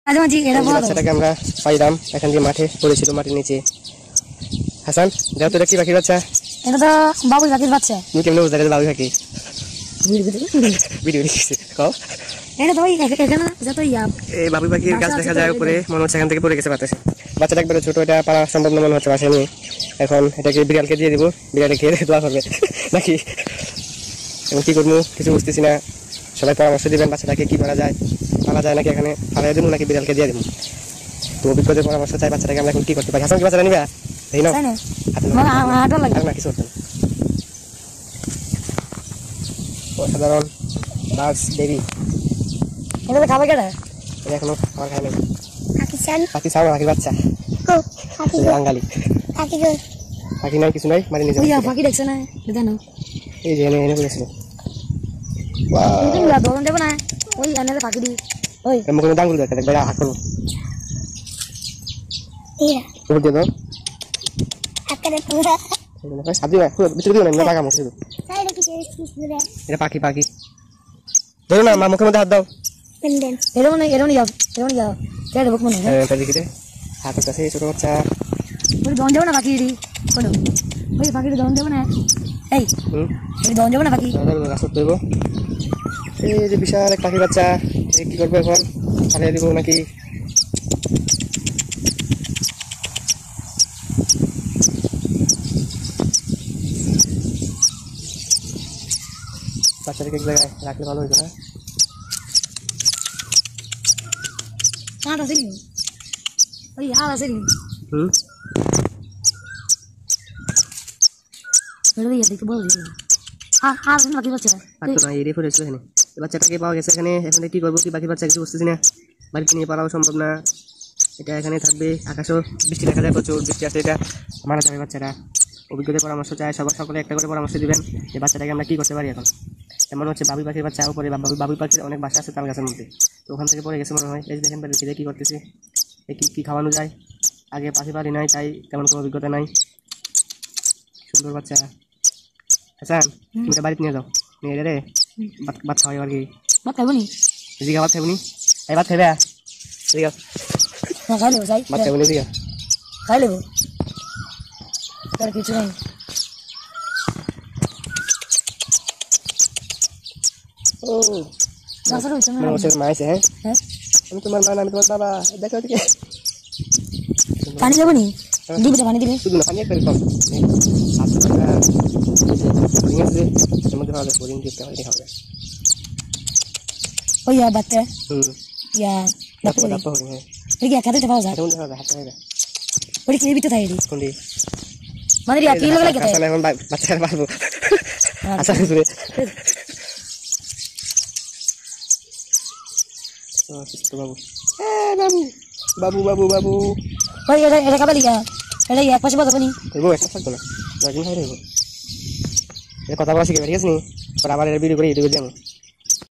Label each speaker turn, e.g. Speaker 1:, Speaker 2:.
Speaker 1: আজ মাঝি এটা বড়
Speaker 2: বাচ্চাটাকে আমরা পাইলাম এখান দিয়ে মাঠে পড়েছিল মাটির নিচে। হাসান দেখো তো এটা কি পাখির বাচ্চা?
Speaker 1: এটা তো বাবুই পাখির বাচ্চা।
Speaker 2: তুমি কেমনে বুঝতে পারলে বাবু পাখি? ভিডিও দেখছি কও।
Speaker 1: এটা তো এখানে যত
Speaker 2: এই বাবু পাখির গাছ দেখা যায় উপরে, মনে হচ্ছে এখান থেকে পড়ে গেছে বাতাসে। বাচ্চাটা একবারে ছোট, এটা পারা সম্ভব না মনে হচ্ছে বাসায় নিয়ে। এখন এটাকে বিড়ালকে দিয়ে দিব, বিড়ালে খেয়ে দোয়া করবে নাকি এখন কি করবো কিছু বুঝতেছি না। সবাই পরামর্শ দিবেন বাচ্চাটাকে কি করা যায়, পালা যায় নাকি এখানে ফালাই দেবো নাকি বিড়ালকে দিয়ে দেবো। তো অভিজ্ঞদের পরামর্শ চাই বাচ্চাটাকে আমরা এখন কি করতে পারি। হাসান কি বাচ্চাটা নিবে? এই নাও না কিছু করতে অসাধারণ বার্ডস বেবি।
Speaker 1: এটা খাবে কেডা?
Speaker 2: এখনো খাবার খায় নাই। পাখি ছাড়ো, পাখির বাচ্চা বাঙালি পাখি নাই, কিছু নাই, মানে নিজে
Speaker 1: পাখি দেখছে না জানো?
Speaker 2: এই যে এনে বলেছিল
Speaker 1: ধরুন দেবো না ওই এনে পাখি দি ওই
Speaker 2: মুখে দাঙ্গুল দেখতে দেখবে হাত করবো দিয়ে দাও সাবজি ভিতরে দিও না টাকা মুখে এটা পাখি পাখি ধরো না মা মুখের মধ্যে হাত দাও।
Speaker 1: এরকম যাও কেটে বুক মনে
Speaker 2: হ্যাঁ দেখি রে হাতের কাছে ছোট বাচ্চা
Speaker 1: ওই দন দেবো না পাখি কোনো ওই পাখিটা দন দেবো না এই দন দেবো না পাখি
Speaker 2: রাস্তা দেবো। এই যে বিশাল এক পাখির বাচ্চা, কি করবো এখন? ফালিয়ে দিব নাকি? বাচ্চাটাকে এক জায়গায় রাখলে ভালো হইতো না?
Speaker 1: কাঁট আছে নি ওই আর আছে নি দেখতে বল পাখি বাচ্চা
Speaker 2: না এড়িয়ে পড়েছিল এখানে। বাচ্চাটাকে পাওয়া গেছে এখানে। এখন কি করবো, কি পাখির বাচ্চা কিছু বুঝতেছি না। বাড়িতে নিয়ে পালাও সম্ভব না, এটা এখানে থাকবে। আকাশও বৃষ্টি দেখা যায়, প্রচুর বৃষ্টি আছে, এটা মারা যাবে বাচ্চাটা। অভিজ্ঞদের পরামর্শ চাই, সকলে একটা করে পরামর্শ দিবেন যে বাচ্চাটাকে আমরা কি করতে পারি। এখন মনে হচ্ছে বাবুই পাখির বাচ্চা উপরে, বাবুই পাখির অনেক বাসা আছে তাল গাছের মধ্যে, তো ওখান থেকে পড়ে গেছে মনে হয়। এই দেখেন বাড়িতে কি করতেছে, কি খাওয়ানো যায়। আগে পাখি পারি নাই, তাই তেমন কোনো অভিজ্ঞতা নাই। সুন্দর বাচ্চা। আচ্ছা তুমি বাড়িতে নিয়ে যাও, নিয়ে রে ভাত খাওয়াই আর কি।
Speaker 1: ভাত খাবো নি?
Speaker 2: এদিকে ভাত খাবো নি? এই ভাত খাবে?
Speaker 1: খাই নেবো যাই
Speaker 2: ভাত খাবো নি? এদিকে
Speaker 1: খাই নেবো, তার কিছু নেই।
Speaker 2: ও মাইছে। হ্যাঁ আমি তোমার মা, আমি তোমার বাবা। দেখো ওদিকে
Speaker 1: পানি দেবো নি? দিবি পানি দিবি?
Speaker 2: শুধু না পানি একটা কম মধ্যে ভালো বোরিং দিতে হয়, হবে
Speaker 1: ওই বাচ্চা ইয়া খাতে পাওয়া যায় ওই কি ভিতরে থাকে মানে কি লাগে
Speaker 2: এখন বাচ্চা পারবো। আচ্ছা বাবু বাবু বাবু বাবু
Speaker 1: ওই এটা খাবে লিখা এটা এক পাশে বাজাবো নি?
Speaker 2: একটা থাকবো না, কথা বলা শিখে ঠিক আছে নি? আবার ভিডিও করে ইউটিউবে যাবো।